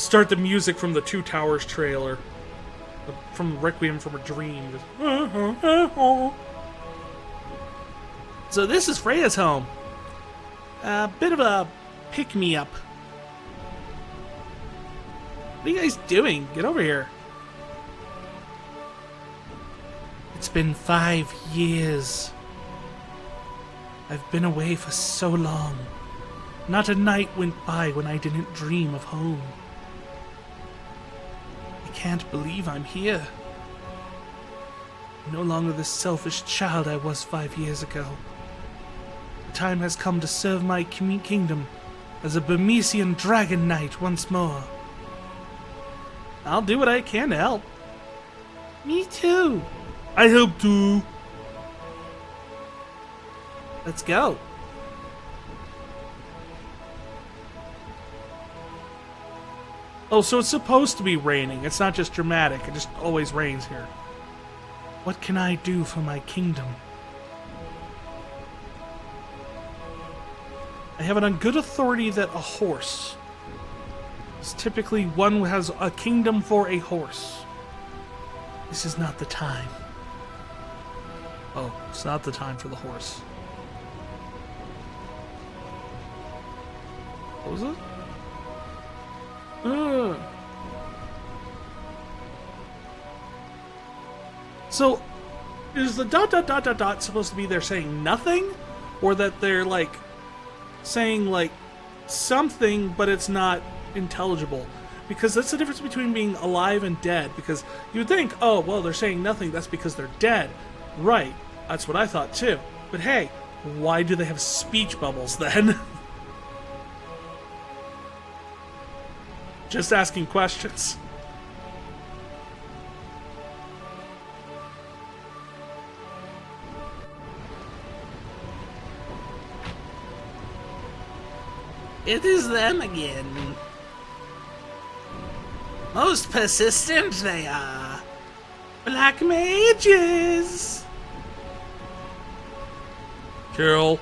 Start the music from the Two Towers trailer. From Requiem from a Dream. Just, So this is Freya's home. A bit of a pick-me-up. What are you guys doing? Get over here. It's been 5 years. I've been away for so long. Not a night went by when I didn't dream of home. I can't believe I'm here. No longer the selfish child I was 5 years ago. The time has come to serve my kingdom as a Burmecian dragon knight once more. I'll do what I can to help. Me too. I help too. Let's go. Oh, so it's supposed to be raining. It's not just dramatic. It just always rains here. What can I do for my kingdom? I have it on good authority that a horse is typically one who has a kingdom for a horse. This is not the time. Oh, it's not the time for the horse. What was it? So, is the ... supposed to be they're saying nothing? Or that they're, like, saying, like, something, but it's not intelligible? Because that's the difference between being alive and dead. Because you would think, oh, well, they're saying nothing, that's because they're dead. Right, that's what I thought, too. But hey, why do they have speech bubbles, then? Just asking questions. It is them again. Most persistent they are. Black mages. Kill.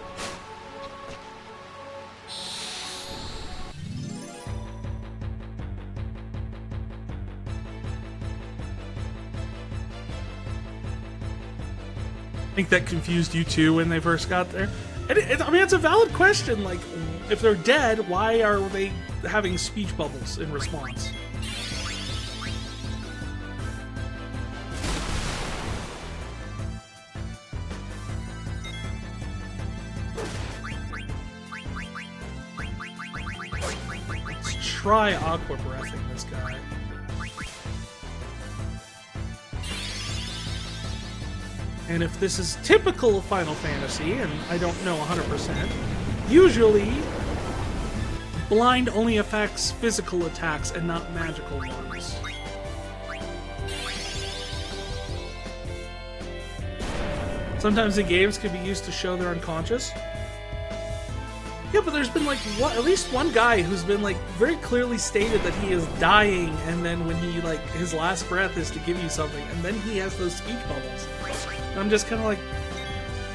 I think that confused you too when they first got there. And I mean, it's a valid question. Like, if they're dead, why are they having speech bubbles in response? Let's try aqua breathing this guy. And if this is typical of Final Fantasy, and I don't know 100%, usually blind only affects physical attacks and not magical ones. Sometimes the games can be used to show they're unconscious. Yeah, but there's been like at least one guy who's been like very clearly stated that he is dying, and then when he like his last breath is to give you something, and then he has those speech bubbles. And I'm just kind of like,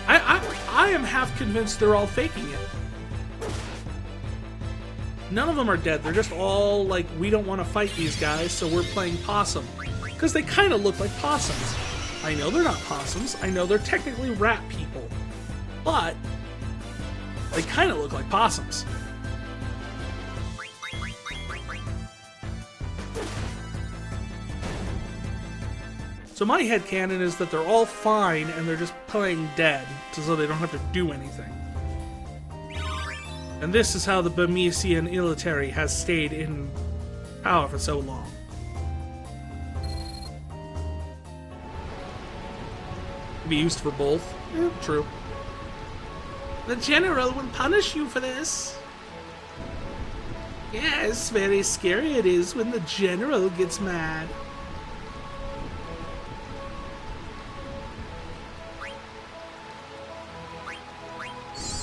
I am half convinced they're all faking it. None of them are dead. They're just all like, we don't want to fight these guys, so we're playing possum. Because they kind of look like possums. I know they're not possums. I know they're technically rat people. But they kind of look like possums. So my headcanon is that they're all fine and they're just playing dead, so they don't have to do anything. And this is how the Burmecian military has stayed in power for so long. Can be used for both. Yeah, true. The general will punish you for this. Yes, very scary it is when the general gets mad.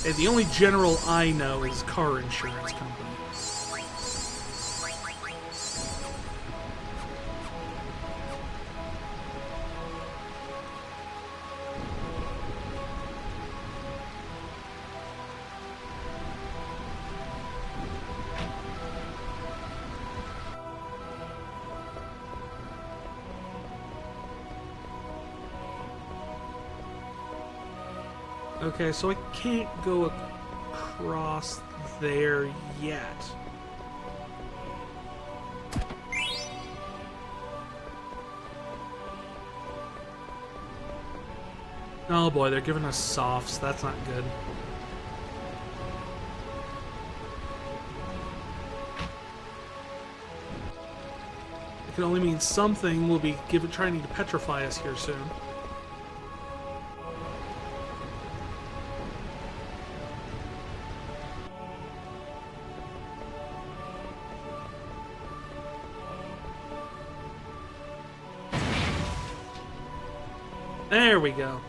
And the only general I know is car insurance company. Okay, so I can't go across there yet. Oh boy, they're giving us softs. That's not good. It can only mean something will be trying to petrify us here soon. There we go.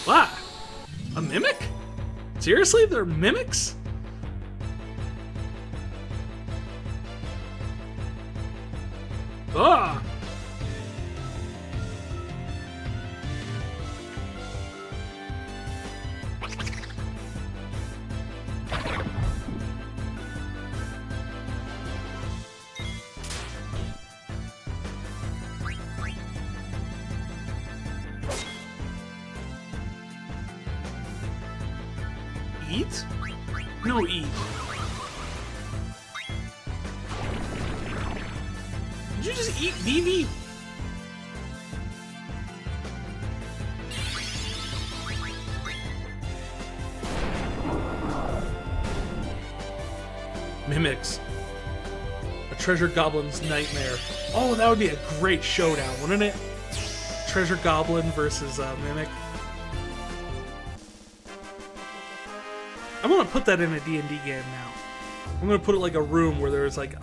What? A mimic? Seriously? They're mimics? Ah! Eat? No, eat. Did you just eat Vivi? Mimics. A treasure goblin's nightmare. Oh, that would be a great showdown, wouldn't it? Treasure goblin versus mimic. I'm gonna put that in a D&D game now. I'm gonna put it like a room where there's like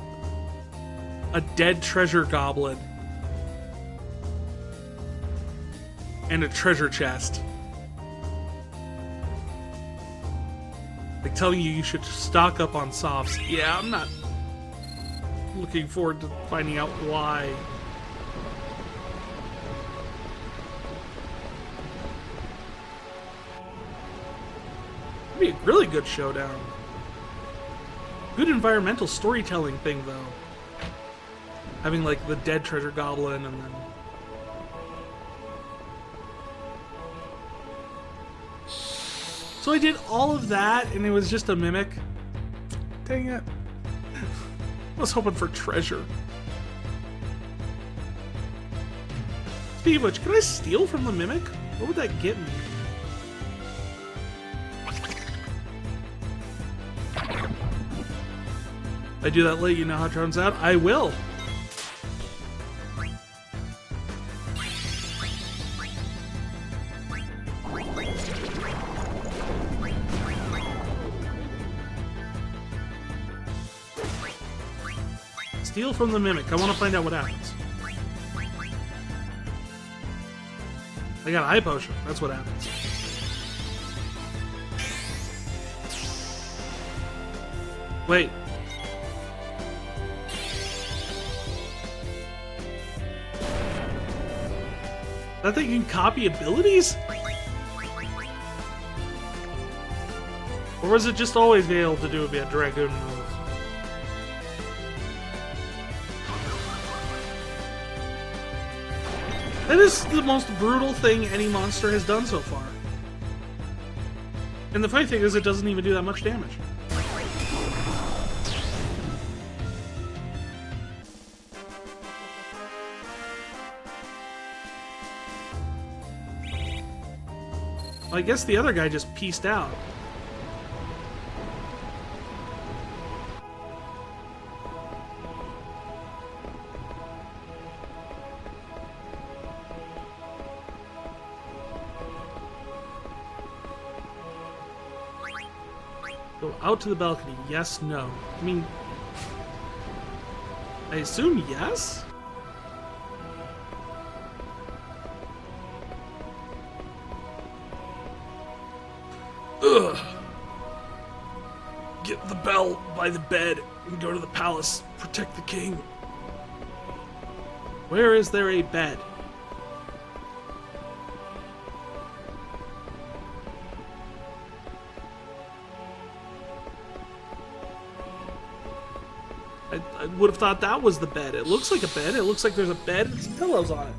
a dead treasure goblin and a treasure chest. Like telling you should stock up on softs. Yeah, I'm not looking forward to finding out why. It'd be a really good showdown. Good environmental storytelling thing, though. Having, like, the dead treasure goblin and then... So I did all of that, and it was just a mimic. Dang it. I was hoping for treasure. Speaking of which, can I steal from the mimic? What would that get me? I do that late, you know how it turns out? I will. Steal from the mimic. I want to find out what happens. I got an eye potion. That's what happens. Wait. That thing can copy abilities? Or was it just always be able to do a dragoon move? That is the most brutal thing any monster has done so far. And the funny thing is, it doesn't even do that much damage. I guess the other guy just pieced out. Go out to the balcony. Yes, no. I mean, I assume yes? Ugh. Get the bell by the bed and go to the palace. Protect the king. Where is there a bed? I would have thought that was the bed. It looks like a bed. It looks like there's a bed and some pillows on it.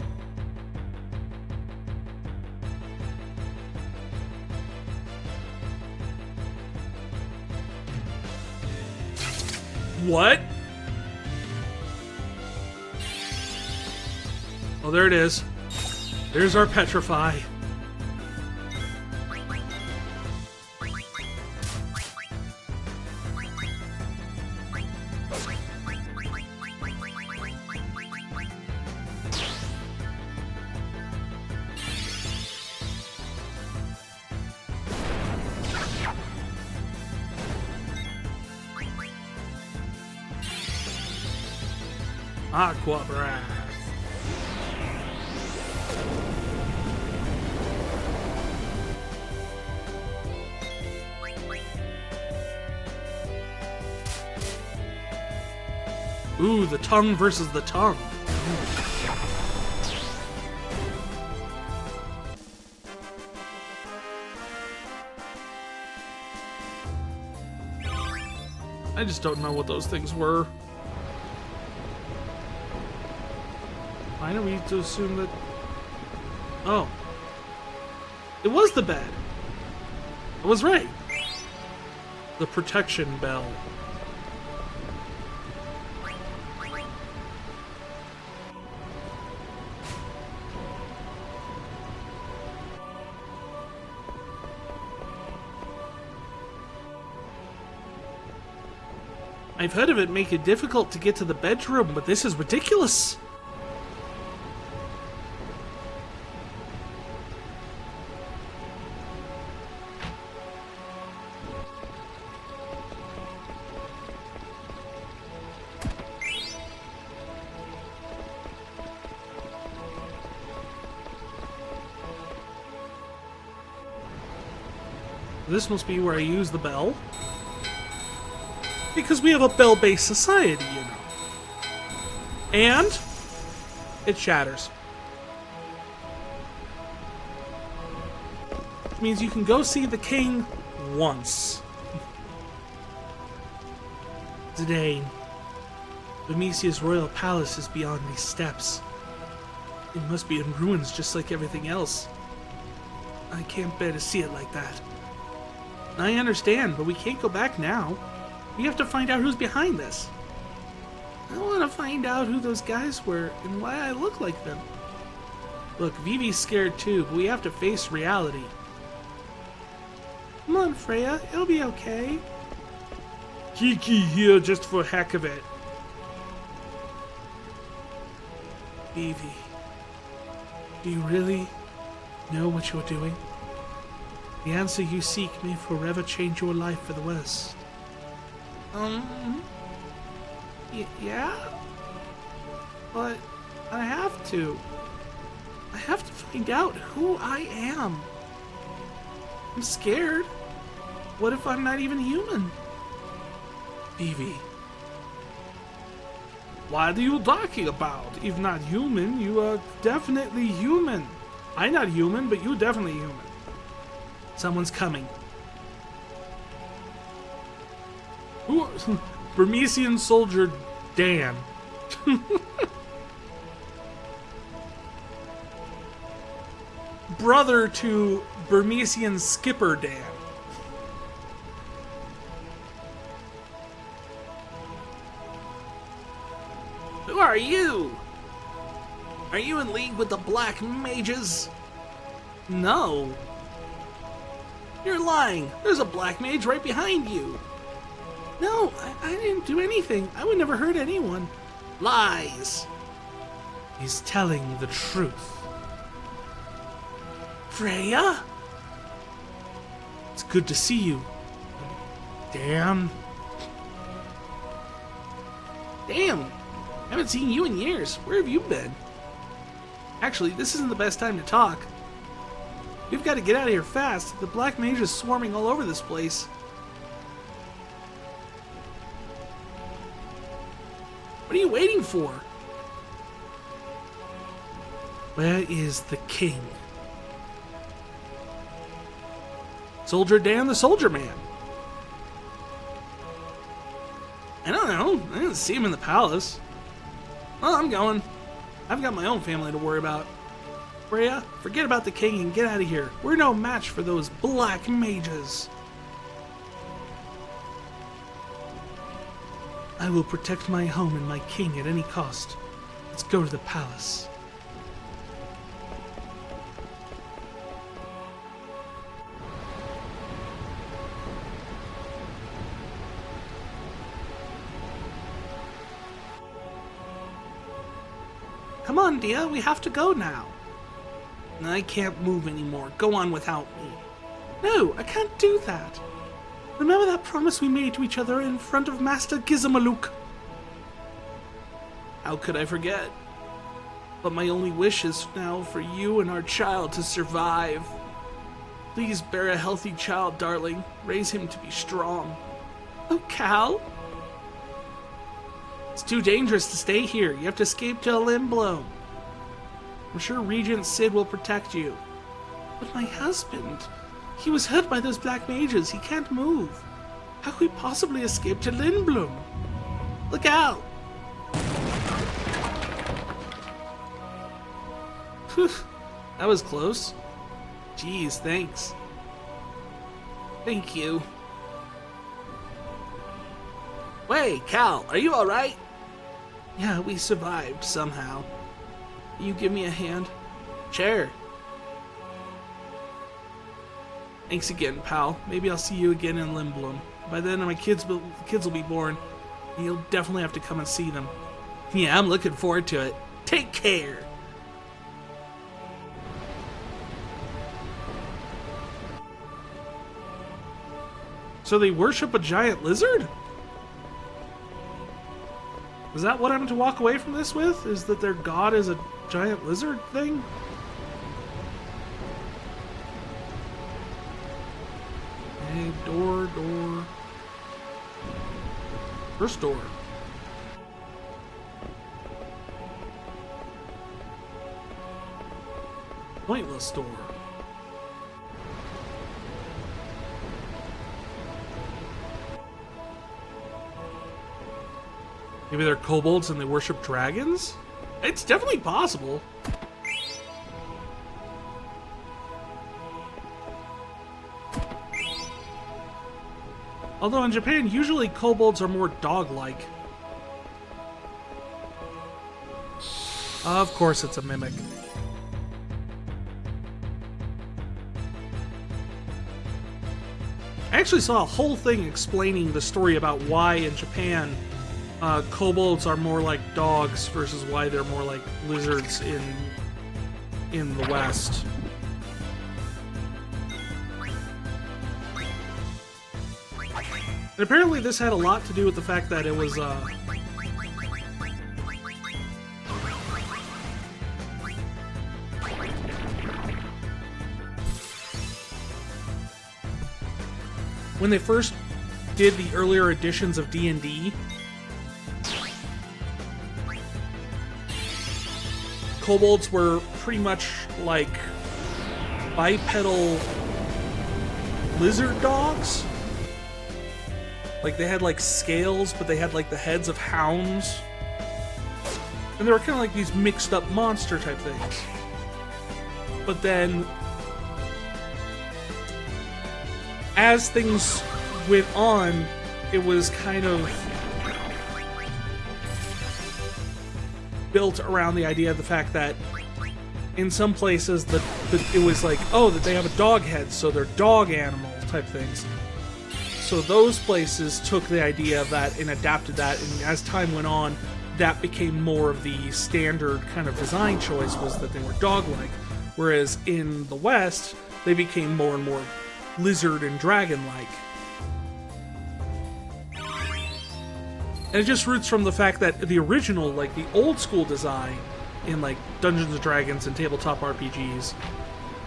What? Oh, there it is. There's our petrify. Aqua Breath. Ooh, the tongue versus the tongue. I just don't know what those things were. Why do we to assume that... Oh. It was the bed. I was right. The protection bell. I've heard of it make it difficult to get to the bedroom, but this is ridiculous. This must be where I use the bell. Because we have a bell-based society, you know. And it shatters. Which means you can go see the king once. Zidane. Burmecia's royal palace is beyond these steps. It must be in ruins just like everything else. I can't bear to see it like that. I understand, but we can't go back now. We have to find out who's behind this. I want to find out who those guys were and why I look like them. Look, Vivi's scared too, but we have to face reality. Come on, Freya, it'll be okay. Kiki here just for heck of it. Vivi, do you really know what you're doing? The answer you seek may forever change your life for the worse. Yeah? But I have to. I have to find out who I am. I'm scared. What if I'm not even human? Vivi. What are you talking about? If not human, you are definitely human. I'm not human, but you're definitely human. Someone's coming. Who? Burmecian soldier Dan. Brother to Burmecian skipper Dan. Who are you? Are you in league with the Black Mages? No. You're lying. There's a Black Mage right behind you. No, I didn't do anything. I would never hurt anyone. Lies. He's telling the truth. Freya? It's good to see you. Damn. Damn. I haven't seen you in years. Where have you been? Actually, this isn't the best time to talk. We've got to get out of here fast. The Black Mage is swarming all over this place. What are you waiting for? Where is the king? Soldier Dan the Soldier Man. I don't know. I didn't see him in the palace. Well, I'm going. I've got my own family to worry about. Freya, forget about the king and get out of here. We're no match for those black mages. I will protect my home and my king at any cost. Let's go to the palace. Come on, Dia, we have to go now. I can't move anymore. Go on without me. No, I can't do that. Remember that promise we made to each other in front of Master Gizmamaluk? How could I forget? But my only wish is now for you and our child to survive. Please bear a healthy child, darling. Raise him to be strong. Oh, Cal? It's too dangerous to stay here. You have to escape to Limblom. I'm sure Regent Sid will protect you. But my husband... He was hurt by those black mages. He can't move. How could we possibly escape to Lindblom? Look out! Phew, that was close. Jeez, thanks. Thank you. Wait, Cal, are you alright? Yeah, we survived somehow. You give me a hand? Sure. Thanks again, pal. Maybe I'll see you again in Limblom. By then, my kids will be born, and you'll definitely have to come and see them. Yeah, I'm looking forward to it. Take care! So they worship a giant lizard? Is that what I'm to walk away from this with? Is that their god is a giant lizard thing? Hey, door. First door. Pointless door. Maybe they're kobolds and they worship dragons? It's definitely possible. Although in Japan, usually kobolds are more dog-like. Of course it's a mimic. I actually saw a whole thing explaining the story about why in Japan kobolds are more like dogs versus why they're more like lizards in the West. And apparently this had a lot to do with the fact that it was when they first did the earlier editions of D&D, kobolds were pretty much like bipedal lizard dogs. Like they had like scales, but they had like the heads of hounds. And they were kind of like these mixed up monster type things. But then, as things went on, it was kind of built around the idea of the fact that in some places it was like, oh, that they have a dog head, so they're dog animal type things. So those places took the idea of that and adapted that, and as time went on, that became more of the standard kind of design choice, was that they were dog-like. Whereas in the West, they became more and more lizard and dragon-like. And it just roots from the fact that the original, like the old school design in like Dungeons and Dragons and tabletop RPGs,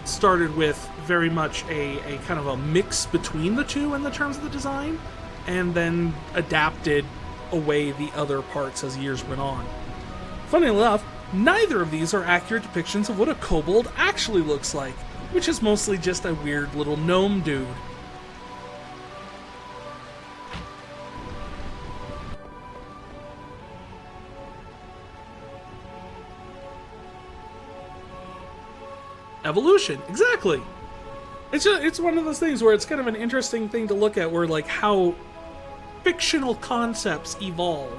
started with very much a kind of a mix between the two in the terms of the design, and then adapted away the other parts as years went on. Funny enough, neither of these are accurate depictions of what a kobold actually looks like, which is mostly just a weird little gnome dude. Evolution, exactly. It's one of those things where it's kind of an interesting thing to look at, where like how fictional concepts evolve.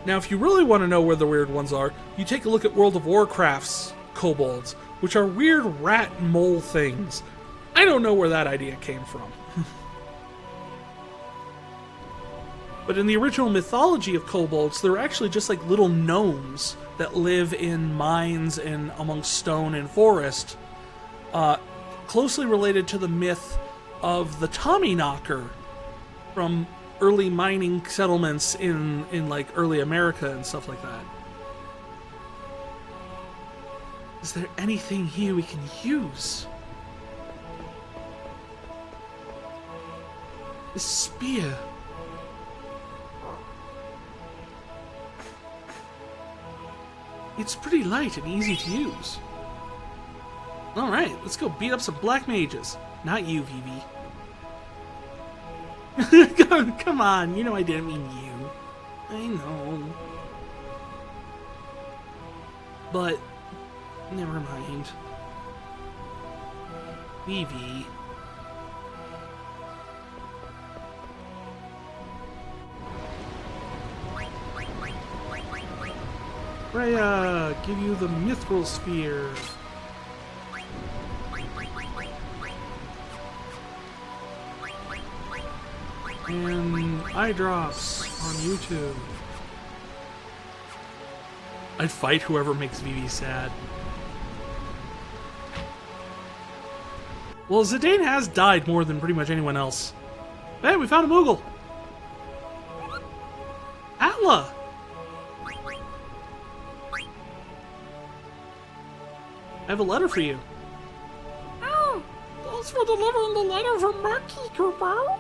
Now, if you really want to know where the weird ones are, you take a look at World of Warcraft's kobolds, which are weird rat mole things. I don't know where that idea came from. But in the original mythology of kobolds, they're actually just like little gnomes that live in mines and amongst stone and forest, closely related to the myth of the Tommyknocker from early mining settlements in like early America and stuff like that. Is there anything here we can use? This spear. It's pretty light and easy to use. Alright, let's go beat up some black mages. Not you, Vivi. Come on, you know I didn't mean you. I know. But, never mind. Vivi. Freya, give you the mithril sphere. And eye drops on YouTube. I'd fight whoever makes Vivi sad. Well, Zidane has died more than pretty much anyone else. Hey, we found a Moogle! Atla! I have a letter for you. Oh, thanks for delivering the letter from Marquis Kupo.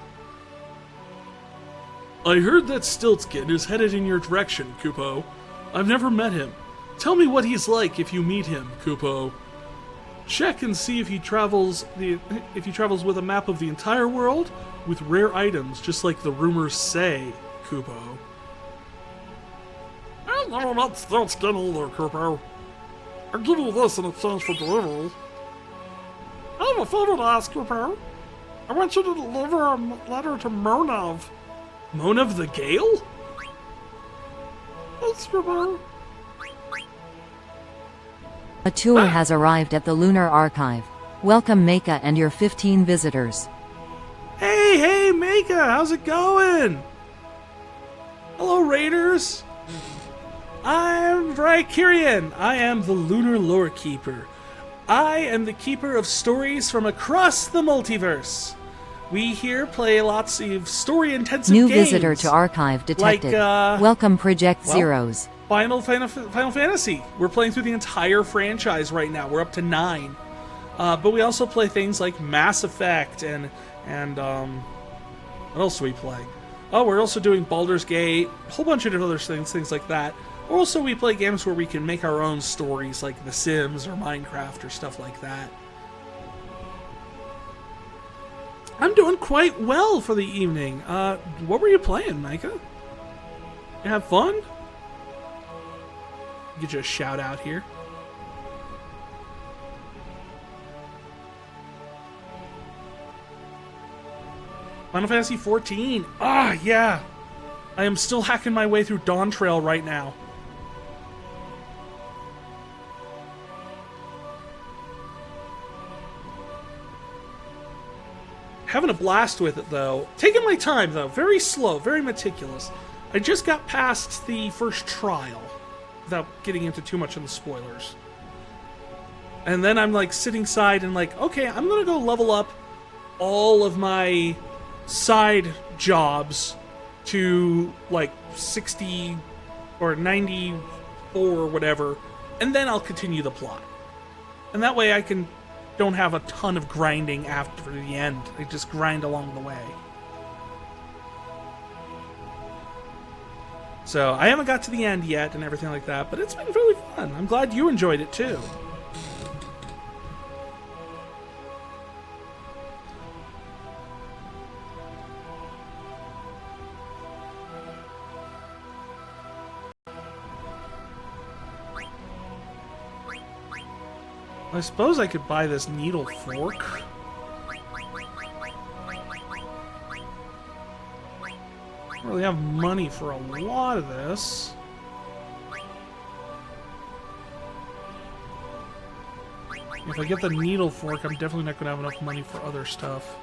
I heard that Stiltskin is headed in your direction, Kupo. I've never met him. Tell me what he's like if you meet him, Kupo. Check and see if he travels with a map of the entire world with rare items, just like the rumors say, Kupo. I know not Stiltskin either, Kupo. I'll give you this in exchange for delivery. I have a favor to ask, Kupo. I want you to deliver a letter to Monov. Monov the Gale? Thanks, Kupo. A tour has arrived at the Lunar Archive. Welcome Meika and your 15 visitors. Hey, Meika, how's it going? Hello, Raiders. I'm Vrykirian. I am the Lunar Lore Keeper. I am the keeper of stories from across the multiverse. We here play lots of story-intensive games. New visitor to Archive detected. Like, Welcome Project Zeros. Final Fantasy. We're playing through the entire franchise right now. We're up to 9. But we also play things like Mass Effect and what else do we play? Oh, we're also doing Baldur's Gate, a whole bunch of other things like that. Also, we play games where we can make our own stories, like The Sims or Minecraft or stuff like that. I'm doing quite well for the evening. What were you playing, Micah? You have fun? Get you a shout out here. Final Fantasy 14. Ah, yeah. I am still hacking my way through Dawn Trail right now. Having a blast with it, though. Taking my time, though. Very slow, very meticulous. I just got past the first trial, without getting into too much of the spoilers. And then I'm, like, sitting side and like, okay, I'm gonna go level up all of my side jobs to, like, 60 or 94 or whatever, and then I'll continue the plot. And that way I don't have a ton of grinding after the end. I just grind along the way. So, I haven't got to the end yet and everything like that, but it's been really fun. I'm glad you enjoyed it too. I suppose I could buy this needle fork. I don't really have money for a lot of this. If I get the needle fork, I'm definitely not going to have enough money for other stuff.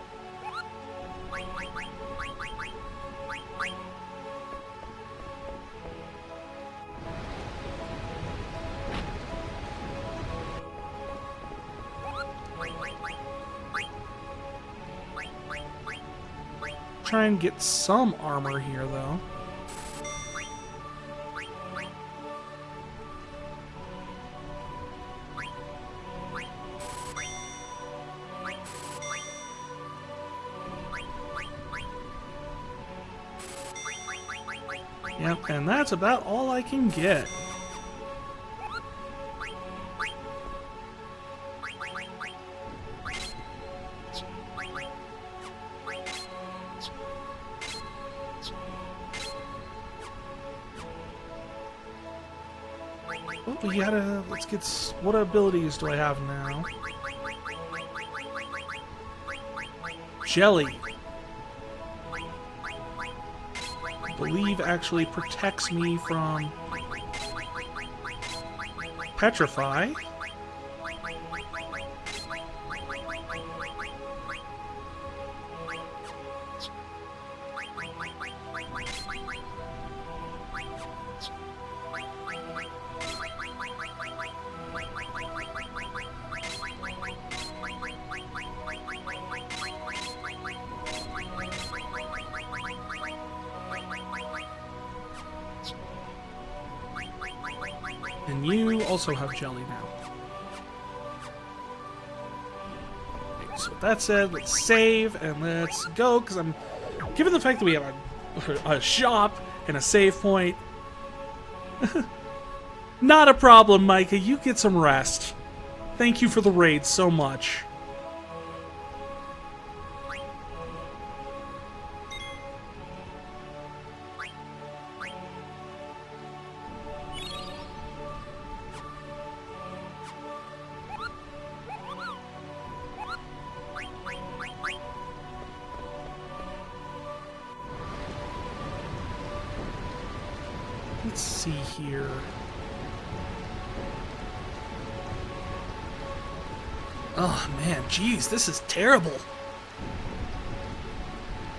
Try and get some armor here, though. Yep, and that's about all I can get. Oh, we gotta, let's get, what abilities do I have now? Jelly. I believe actually protects me from petrify. And you also have jelly now. Okay, so with that said, let's save and let's go, because I'm... Given the fact that we have a shop and a save point... Not a problem, Micah. You get some rest. Thank you for the raid so much. Let's see here. Oh man, geez, this is terrible.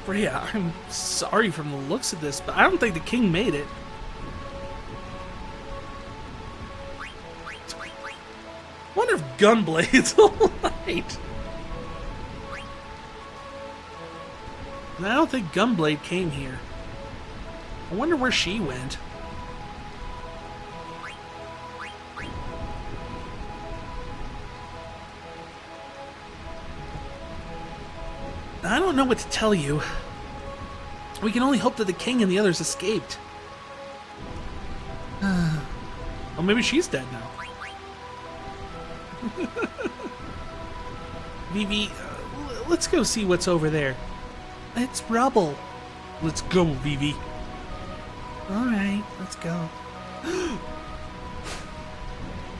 Freya, I'm sorry from the looks of this, but I don't think the king made it. Wonder if Gunblade's alright. I don't think Gunblade came here. I wonder where she went. I don't know what to tell you. We can only hope that the king and the others escaped. Well, maybe she's dead now. Vivi, let's go see what's over there. It's rubble. Let's go, Vivi. Alright, let's go.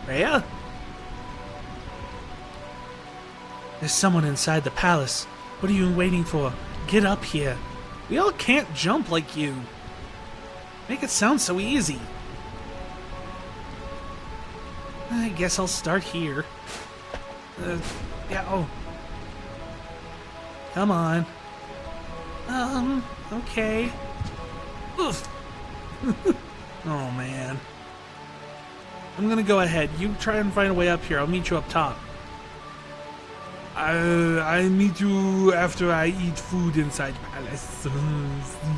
Rhea? There's someone inside the palace. What are you waiting for? Get up here. We all can't jump like you. Make it sound so easy. I guess I'll start here. Yeah, oh. Come on. Okay. Oof. Oh, man. I'm gonna go ahead. You try and find a way up here. I'll meet you up top. I'll meet you after I eat food inside palace.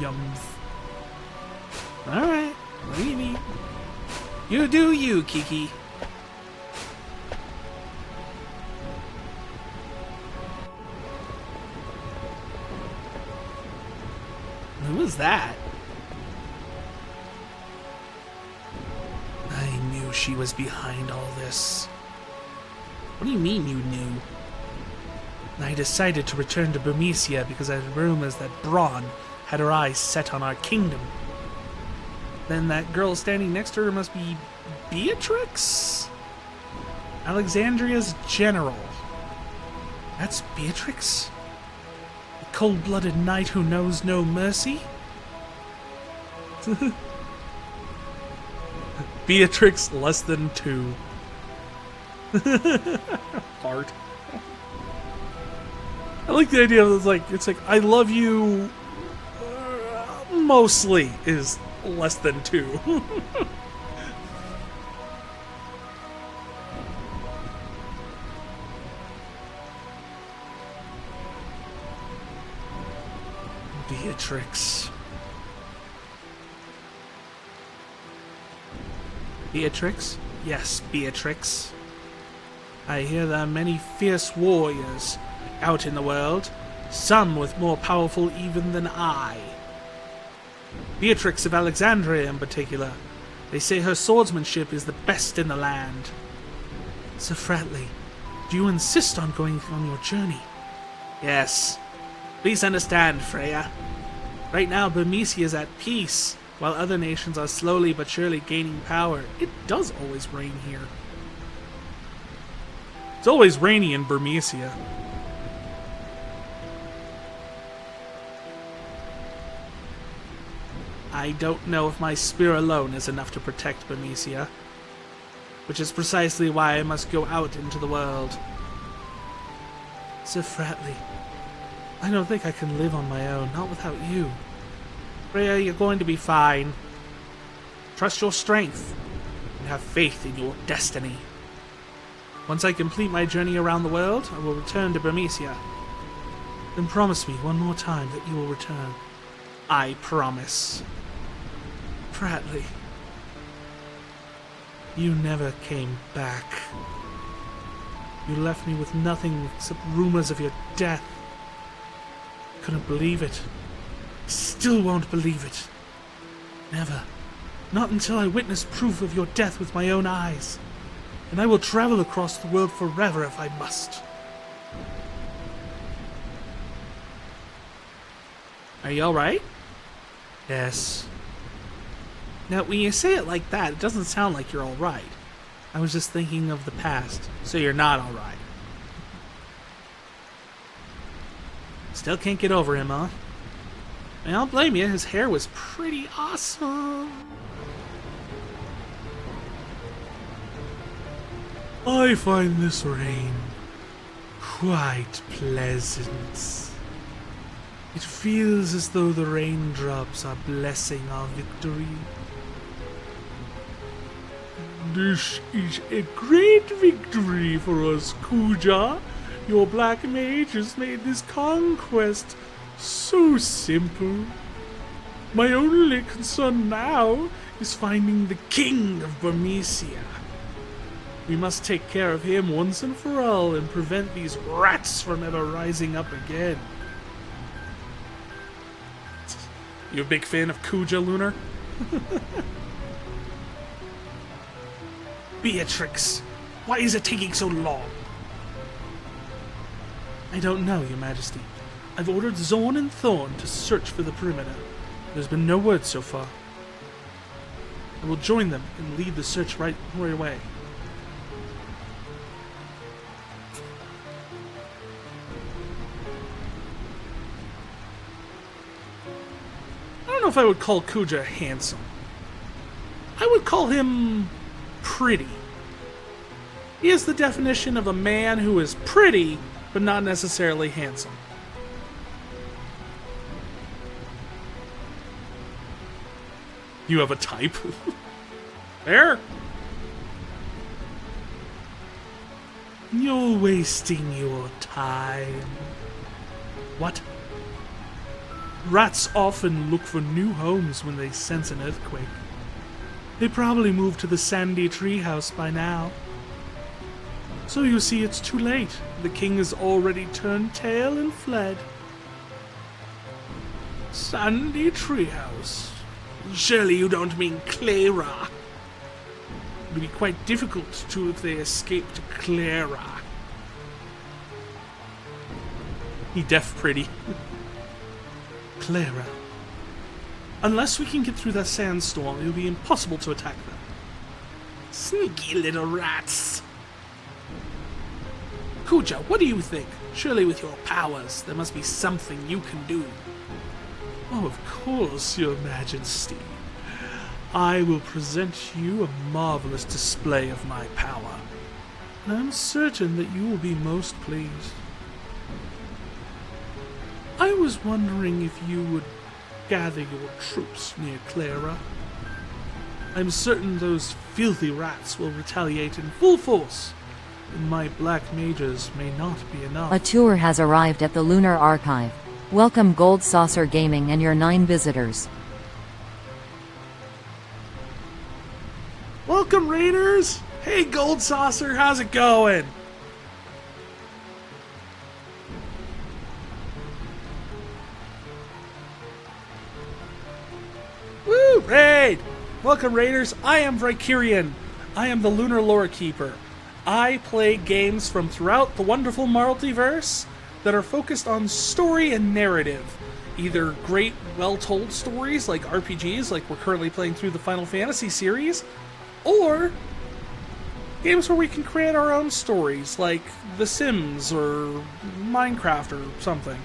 Yums. Alright. Leave me. You do you, Kiki. Who was that? I knew she was behind all this. What do you mean you knew? I decided to return to Burmecia because I heard rumors that Braun had her eyes set on our kingdom. Then that girl standing next to her must be Beatrix? Alexandria's general. That's Beatrix? The cold-blooded knight who knows no mercy? Beatrix less than 2. Heart. I like the idea of it's like I love you mostly is less than 2. Beatrix. Beatrix? Yes, Beatrix. I hear there are many fierce warriors out in the world, some with more powerful even than I. Beatrix of Alexandria in particular. They say her swordsmanship is the best in the land. Sir Fratley, do you insist on going on your journey? Yes. Please understand, Freya. Right now, Burmecia is at peace, while other nations are slowly but surely gaining power. It does always rain here. It's always rainy in Burmecia. I don't know if my spear alone is enough to protect Burmecia, which is precisely why I must go out into the world. Sir Fratley, I don't think I can live on my own, not without you. Freya, you're going to be fine. Trust your strength, and have faith in your destiny. Once I complete my journey around the world, I will return to Burmecia. Then promise me one more time that you will return. I promise. Fratley, you never came back. You left me with nothing except rumors of your death. Couldn't believe it. Still won't believe it. Never. Not until I witness proof of your death with my own eyes. And I will travel across the world forever if I must. Are you alright? Yes. Now, when you say it like that, it doesn't sound like you're alright. I was just thinking of the past, so you're not alright. Still can't get over him, huh? I don't blame you, his hair was pretty awesome. I find this rain quite pleasant. It feels as though the raindrops are blessing our victory. This is a great victory for us, Kuja. Your black mage has made this conquest so simple. My only concern now is finding the king of Burmecia. We must take care of him once and for all and prevent these rats from ever rising up again. You a big fan of Kuja, Lunar? Beatrix, why is it taking so long? I don't know, Your Majesty. I've ordered Zorn and Thorn to search for the perimeter. There's been no word so far. I will join them and lead the search right away. I don't know if I would call Kuja handsome. I would call him pretty. He is the definition of a man who is pretty, but not necessarily handsome. You have a type? There. You're wasting your time. What? Rats often look for new homes when they sense an earthquake. They probably moved to the sandy treehouse by now. So you see, it's too late. The king has already turned tail and fled. Sandy treehouse. Surely you don't mean Clara. It would be quite difficult to if they escaped Clara. He deaf pretty. Clara. Unless we can get through that sandstorm, it will be impossible to attack them. Sneaky little rats. Kuja, what do you think? Surely with your powers, there must be something you can do. Oh, of course, your majesty. I will present you a marvelous display of my power. And I'm certain that you will be most pleased. I was wondering if you would gather your troops near Clara. I'm certain those filthy rats will retaliate in full force, and my black mages may not be enough. A tour has arrived at the Lunar Archive. Welcome Gold Saucer Gaming and your 9 visitors. Welcome, Raiders! Hey, Gold Saucer, how's it going? Woo! Raid! Welcome, Raiders. I am Vrykirian. I am the Lunar Lore Keeper. I play games from throughout the wonderful multiverse that are focused on story and narrative. Either great, well-told stories like RPGs, like we're currently playing through the Final Fantasy series, or games where we can create our own stories, like The Sims or Minecraft or something.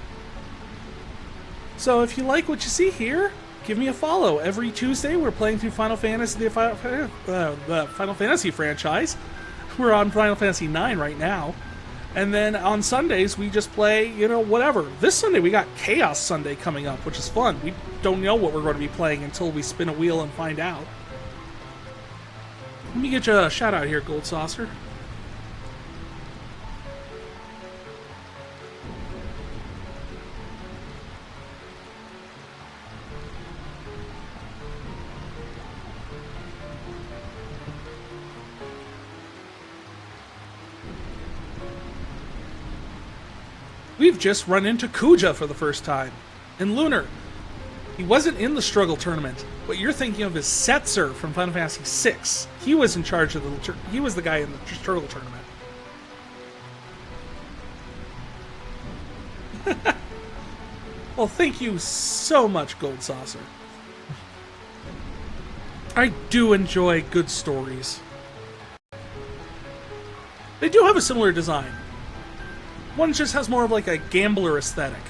So if you like what you see here, give me a follow. Every Tuesday we're playing through Final Fantasy, the Final Fantasy franchise. We're on Final Fantasy 9 right now. And then on Sundays, we just play, whatever. This Sunday, we got Chaos Sunday coming up, which is fun. We don't know what we're going to be playing until we spin a wheel and find out. Let me get you a shout out here, Gold Saucer. We've just run into Kuja for the first time. And Lunar, he wasn't in the Struggle Tournament. What you're thinking of is Setzer from Final Fantasy VI. He was in charge of he was the guy in the Struggle Tournament. Well, thank you so much, Gold Saucer. I do enjoy good stories. They do have a similar design. One just has more of like a gambler aesthetic.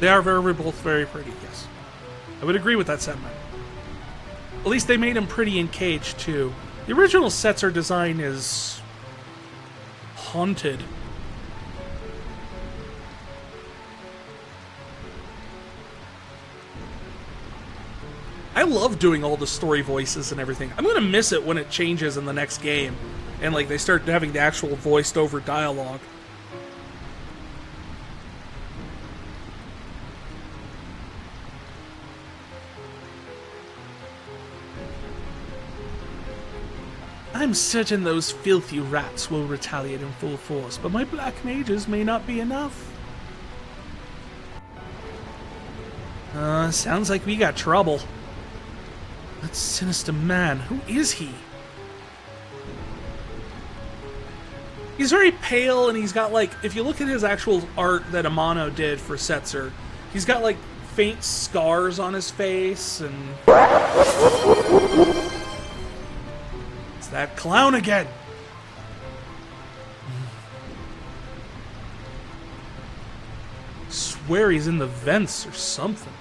They are both very pretty, yes. I would agree with that sentiment. At least they made him pretty in Cage, too. The original Setzer design is haunted. I love doing all the story voices and everything. I'm gonna miss it when it changes in the next game. And like they start having the actual voiced over dialogue. I'm certain those filthy rats will retaliate in full force, but my black mages may not be enough. Sounds like we got trouble. That sinister man, who is he? He's very pale, and he's got, like, if you look at his actual art that Amano did for Setzer, he's got, like, faint scars on his face, and... It's that clown again! Swear he's in the vents or something.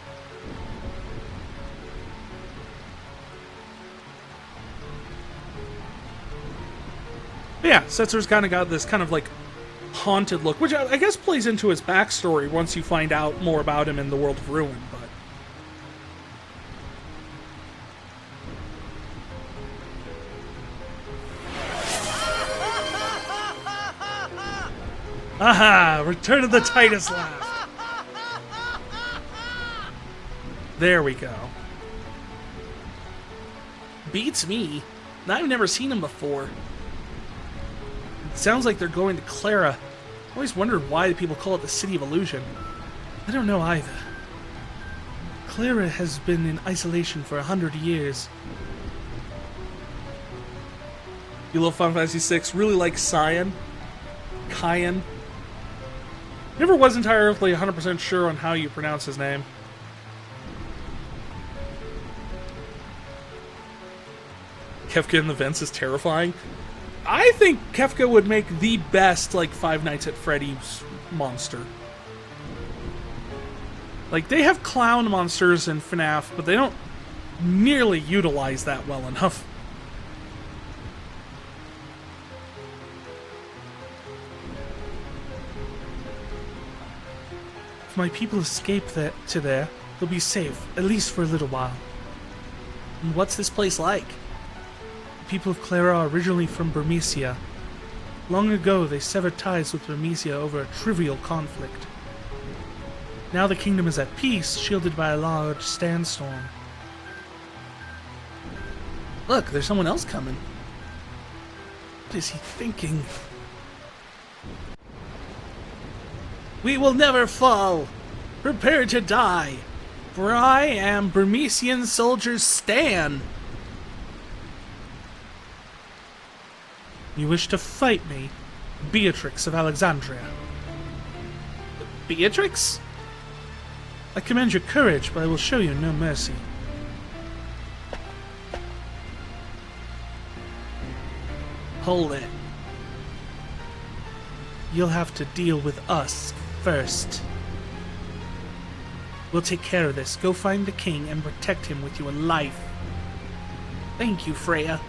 But yeah, Setzer's kind of got this kind of like haunted look, which I guess plays into his backstory once you find out more about him in the World of Ruin, but... Aha! Return of the Titus laugh! There we go. Beats me. I've never seen him before. Sounds like they're going to Clara. I always wondered why people call it the City of Illusion. I don't know either. Clara has been in isolation for 100 years. You love Final Fantasy VI, really like Cyan. Never was entirely 100% sure on how you pronounce his name. Kefka in the vents is terrifying. I think Kefka would make the best, like, Five Nights at Freddy's monster. Like, they have clown monsters in FNAF, but they don't nearly utilize that well enough. If my people escape to there, they'll be safe, at least for a little while. And what's this place like? The people of Clara are originally from Burmecia. Long ago, they severed ties with Burmecia over a trivial conflict. Now the kingdom is at peace, shielded by a large sandstorm. Look, there's someone else coming. What is he thinking? We will never fall! Prepare to die! For I am Burmesian soldier Stan! You wish to fight me? Beatrix of Alexandria. Beatrix? I commend your courage, but I will show you no mercy. Hold it. You'll have to deal with us first. We'll take care of this. Go find the king and protect him with your life. Thank you, Freya.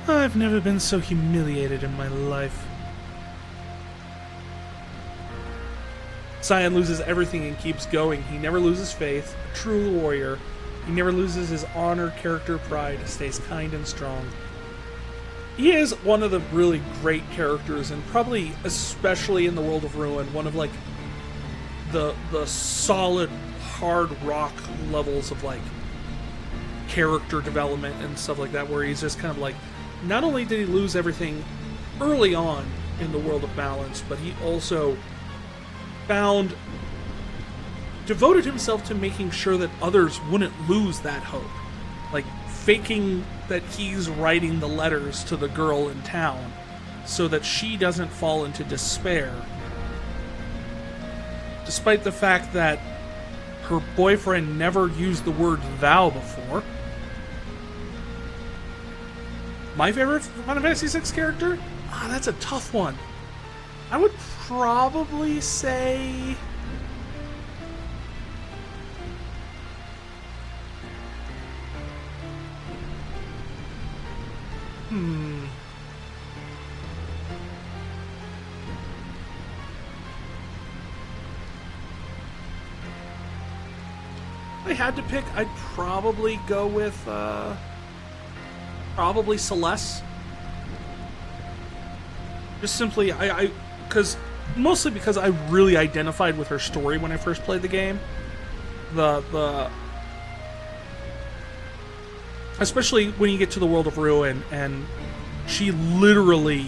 I've never been so humiliated in my life. Cyan loses everything and keeps going. He never loses faith, a true warrior. He never loses his honor, character, pride, stays kind and strong. He is one of the really great characters, and probably, especially in the World of Ruin, one of, like, the solid, hard rock levels of, like, character development and stuff like that, where he's just kind of like, not only did he lose everything early on in the World of Balance, but he also devoted himself to making sure that others wouldn't lose that hope. Like, faking that he's writing the letters to the girl in town so that she doesn't fall into despair. Despite the fact that her boyfriend never used the word thou before. My favorite Final Fantasy VI character? Ah, that's a tough one. I would probably say... If I had to pick, I'd probably go with, probably Celeste. Just simply, mostly because I really identified with her story when I first played the game. Especially when you get to the World of Ruin, and she literally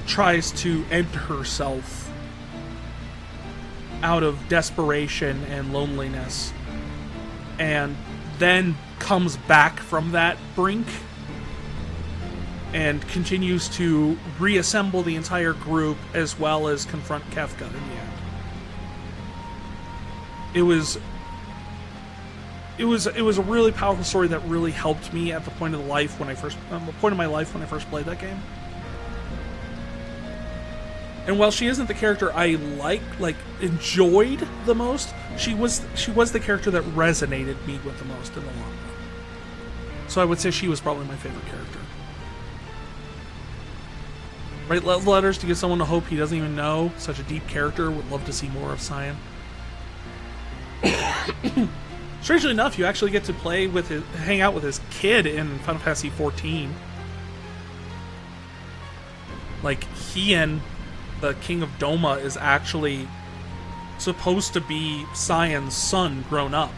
tries to end herself out of desperation and loneliness, and then comes back from that brink and continues to reassemble the entire group as well as confront Kefka in the end. It was a really powerful story that really helped me at the point of my life when I first played that game. And while she isn't the character I enjoyed the most, she was the character that resonated me with the most in the long run. So I would say she was probably my favorite character. Write love letters to give someone a hope he doesn't even know. Such a deep character. Would love to see more of Cyan. Strangely enough, you actually get to hang out with his kid in Final Fantasy XIV. Like, Hien, the King of Doma, is actually supposed to be Cyan's son grown up.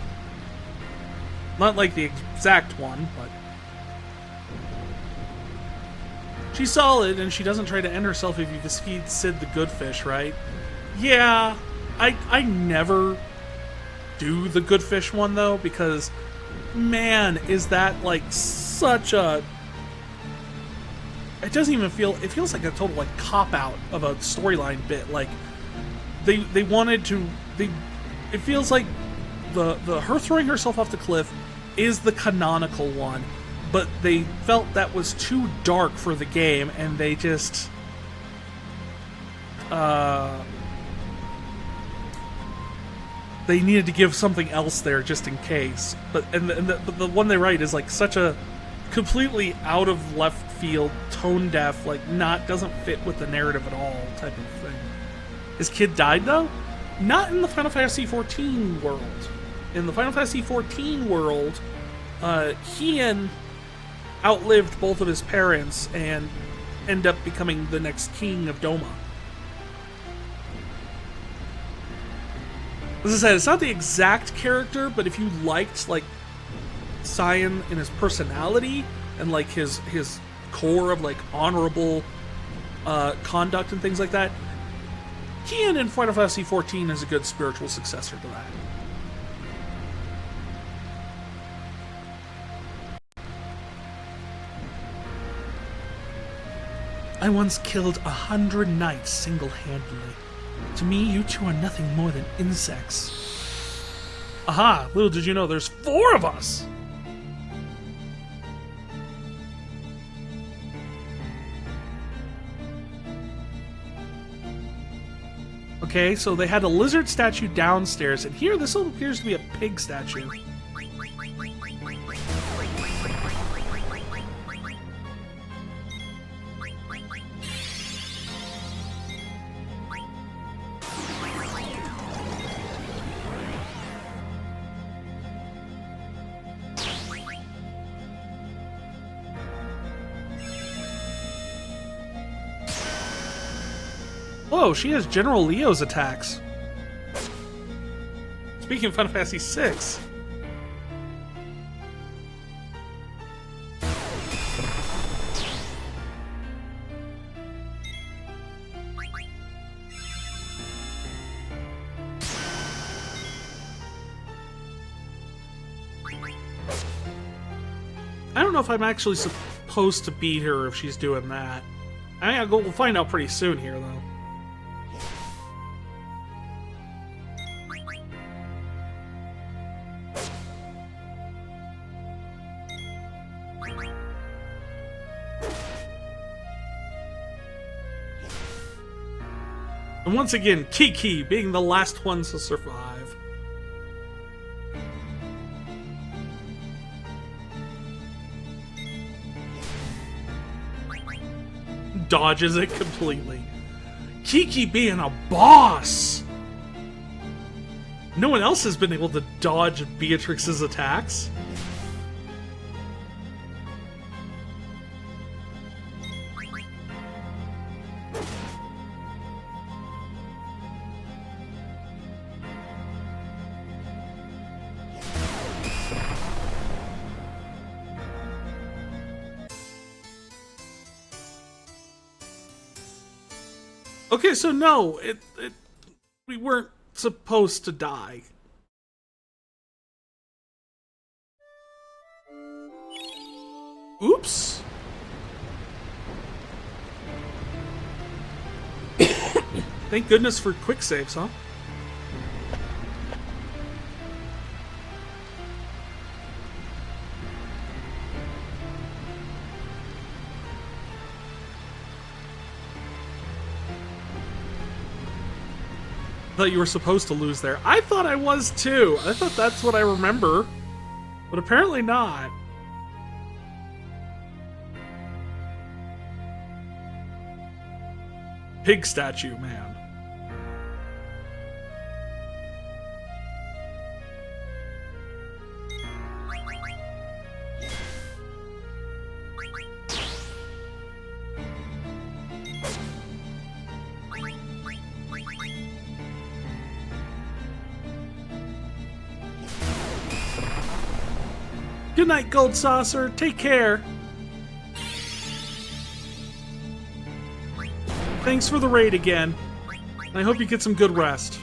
Not like the exact one, but... She's solid, and she doesn't try to end herself if you defeat Sid the Good Fish, right? Yeah, I never do the Good Fish one, though, because, man, is that, like, such a... It doesn't even feel... It feels like a total, like, cop-out of a storyline bit. Like, they wanted to... It feels like her throwing herself off the cliff is the canonical one, but they felt that was too dark for the game, and they just they needed to give something else there just in case. But the one they write is like such a completely out of left field, tone deaf, like doesn't fit with the narrative at all type of thing. His kid died though? Not in the Final Fantasy XIV world. In the Final Fantasy XIV world, Hien outlived both of his parents and ended up becoming the next king of Doma. As I said, it's not the exact character, but if you liked like Cyan in his personality and like his core of like honorable conduct and things like that, Hien in Final Fantasy XIV is a good spiritual successor to that. I once killed 100 knights single-handedly. To me, you two are nothing more than insects. Aha! Little did you know, there's 4 of us! Okay, so they had a lizard statue downstairs, and here this one appears to be a pig statue. Whoa, she has General Leo's attacks. Speaking of Final Fantasy VI. I don't know if I'm actually supposed to beat her if she's doing that. We'll find out pretty soon here, though. And once again, Kiki being the last one to survive. Dodges it completely. Kiki being a boss! No one else has been able to dodge Beatrix's attacks. Okay, so no, we weren't supposed to die. Oops. Thank goodness for quick saves, huh? I thought you were supposed to lose there. I thought I was too. I thought that's what I remember. But apparently not. Pig statue, man. Good night, Gold Saucer. Take care. Thanks for the raid again. I hope you get some good rest.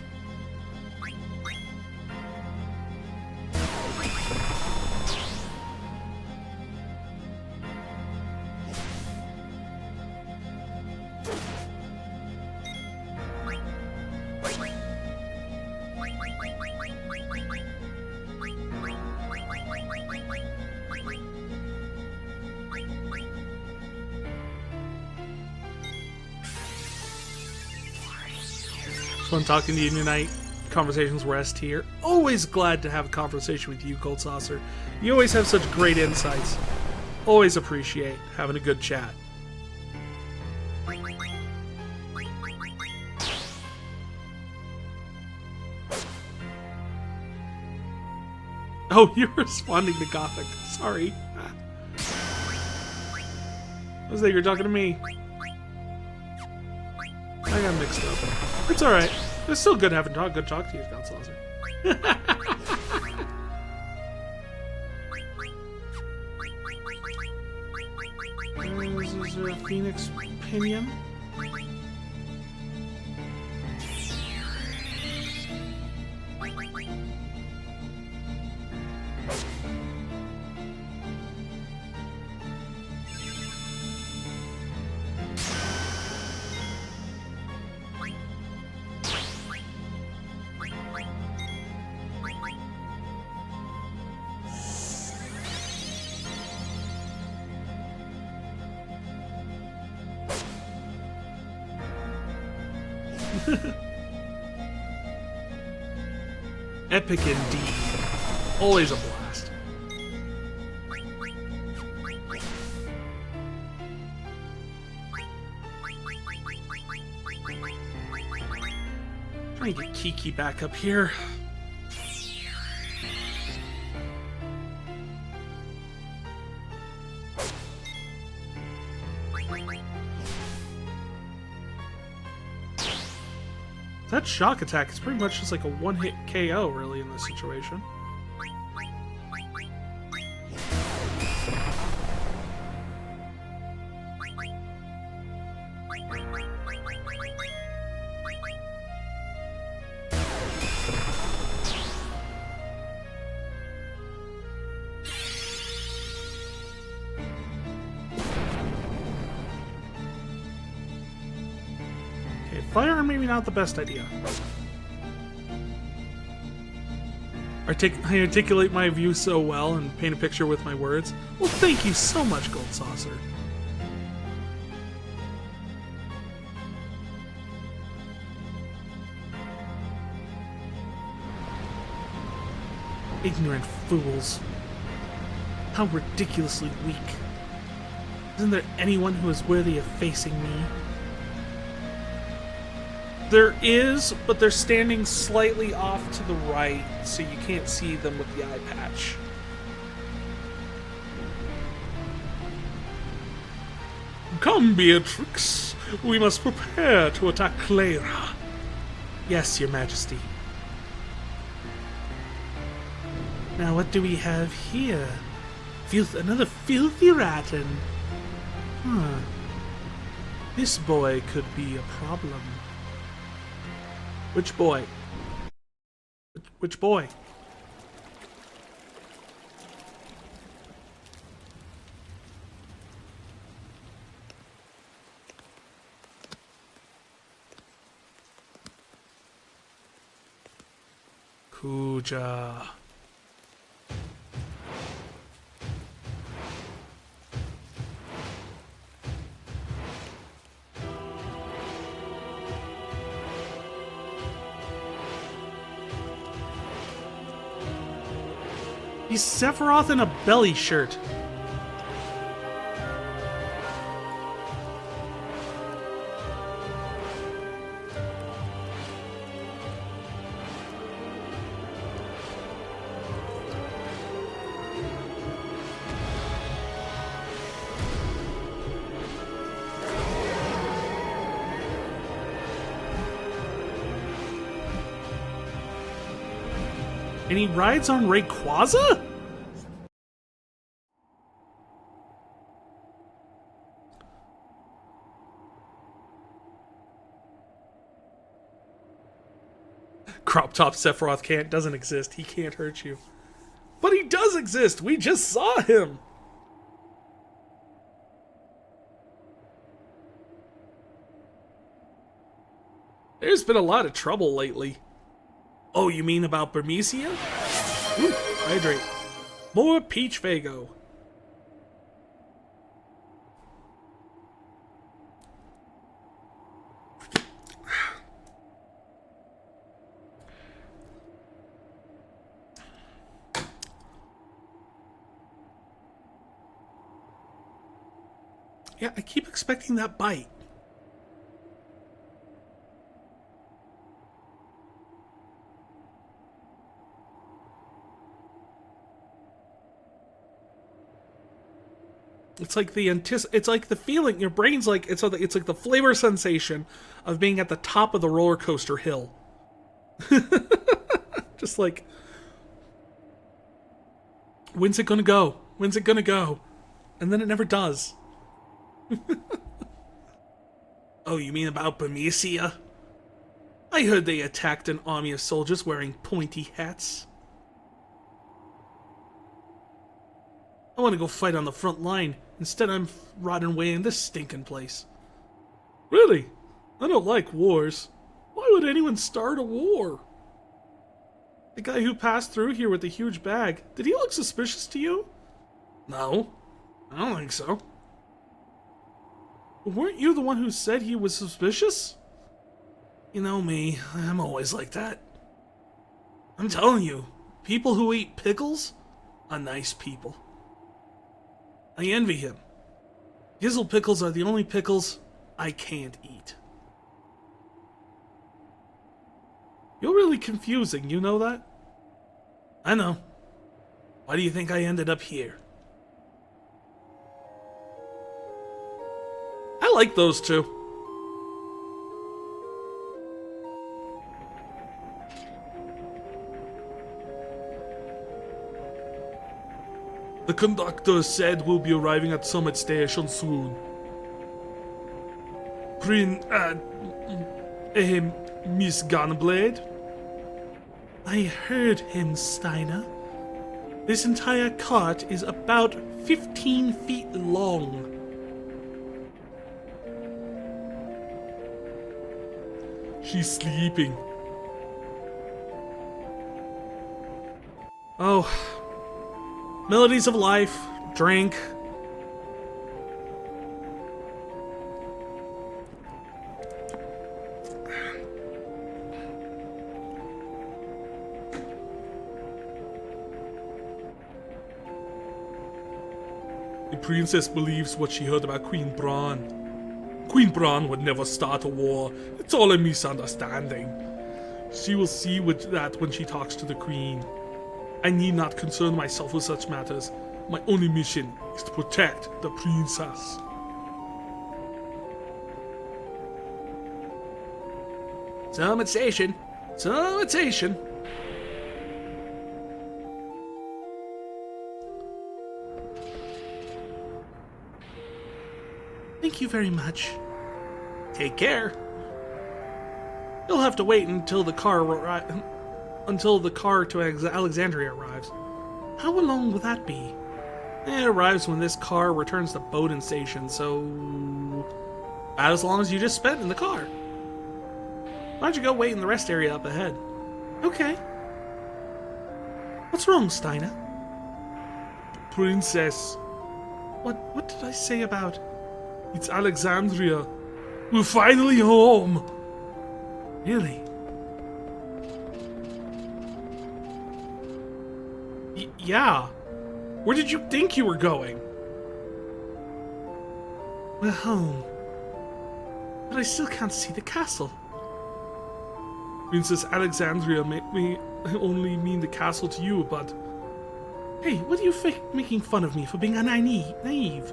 It's fun talking to you tonight. Conversations were S tier. Always glad to have a conversation with you, Cold Saucer. You always have such great insights. Always appreciate having a good chat. Oh, you're responding to Gothic. Sorry. I was like, you're talking to me. I got mixed up. It's alright. It's still good having good talk to you, Cold Saucer. Is there a Phoenix Pinion? Epic indeed. Always a blast. Trying to get Kiki back up here. That shock attack is pretty much just like a one-hit KO, really, in this situation. Firearm maybe not the best idea. I articulate my view so well and paint a picture with my words. Well, thank you so much, Gold Saucer. Ignorant fools. How ridiculously weak. Isn't there anyone who is worthy of facing me? There is, but they're standing slightly off to the right, so you can't see them with the eye patch. Come, Beatrix. We must prepare to attack Clara. Yes, Your Majesty. Now, what do we have here? Another filthy rattan. Huh. This boy could be a problem. Which boy? Which boy? Kuja. He's Sephiroth in a belly shirt. And he rides on Rayquaza? Crop top Sephiroth doesn't exist. He can't hurt you. But he does exist! We just saw him! There's been a lot of trouble lately. Oh, you mean about Burmecia? Ooh, hydrate. More peach Fago. Yeah, I keep expecting that bite. It's like it's like the feeling your brain's like it's like the flavor sensation of being at the top of the roller coaster hill. Just like, when's it gonna go? When's it gonna go? And then it never does. Oh, you mean about Burmecia? I heard they attacked an army of soldiers wearing pointy hats. I want to go fight on the front line. Instead, I'm rotting away in this stinking place. Really? I don't like wars. Why would anyone start a war? The guy who passed through here with the huge bag, did he look suspicious to you? No, I don't think so. Weren't you the one who said he was suspicious? You know me, I'm always like that. I'm telling you, people who eat pickles are nice people. I envy him. Gizzle pickles are the only pickles I can't eat. You're really confusing, you know that? I know. Why do you think I ended up here? I like those two. The conductor said we'll be arriving at Summit Station soon. Miss Gunblade? I heard him, Steiner. This entire cart is about 15 feet long. She's sleeping. Oh. Melodies of life. Drink. The princess believes what she heard about Queen Braun. Queen Braun would never start a war. It's all a misunderstanding. She will see that when she talks to the Queen. I need not concern myself with such matters. My only mission is to protect the princess. Summit Station. Summit Station. Thank you very much. Take care. You'll have to wait until the car to Alexandria arrives. How long will that be? It arrives when this car returns to Bowden Station, so about as long as you just spent in the car. Why don't you go wait in the rest area up ahead? Okay. What's wrong, Steiner? Princess. What did I say about... It's Alexandria. We're finally home. Really? Yeah. Where did you think you were going? We're home. But I still can't see the castle. Princess Alexandria may only mean the castle to you, but... Hey, what are you making fun of me for being naive?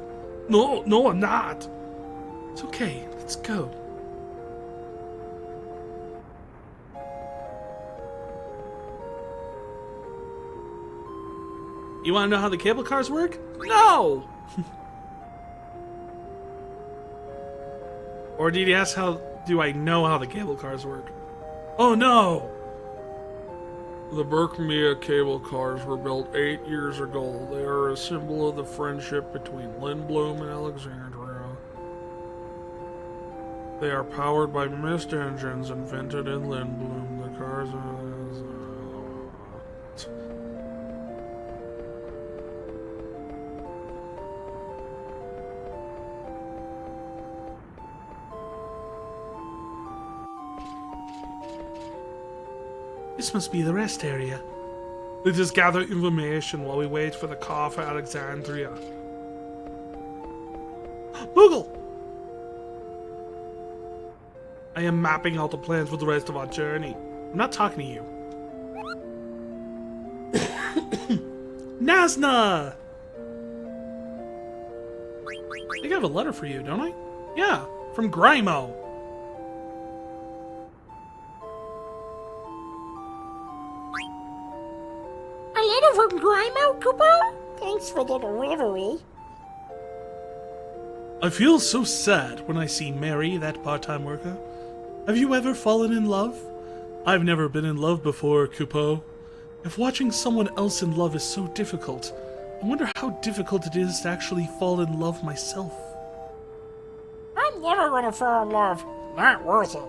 No, I'm not. It's okay. Let's go. You want to know how the cable cars work? No! Or did you ask how do I know how the cable cars work? Oh no! The Burmecia cable cars were built 8 years ago. They are a symbol of the friendship between Lindblom and Alexandria. They are powered by mist engines invented in Lindblom. The cars are... This must be the rest area. Let us gather information while we wait for the car for Alexandria. Moogle! I am mapping out the plans for the rest of our journey. I'm not talking to you. Nazna! I think I have a letter for you, don't I? Yeah, from Grimo. A letter from Grimo, Cooper? Thanks for the delivery. I feel so sad when I see Mary, that part-time worker. Have you ever fallen in love? I've never been in love before, Kupo. If watching someone else in love is so difficult, I wonder how difficult it is to actually fall in love myself. I'm never gonna fall in love. Not worth it.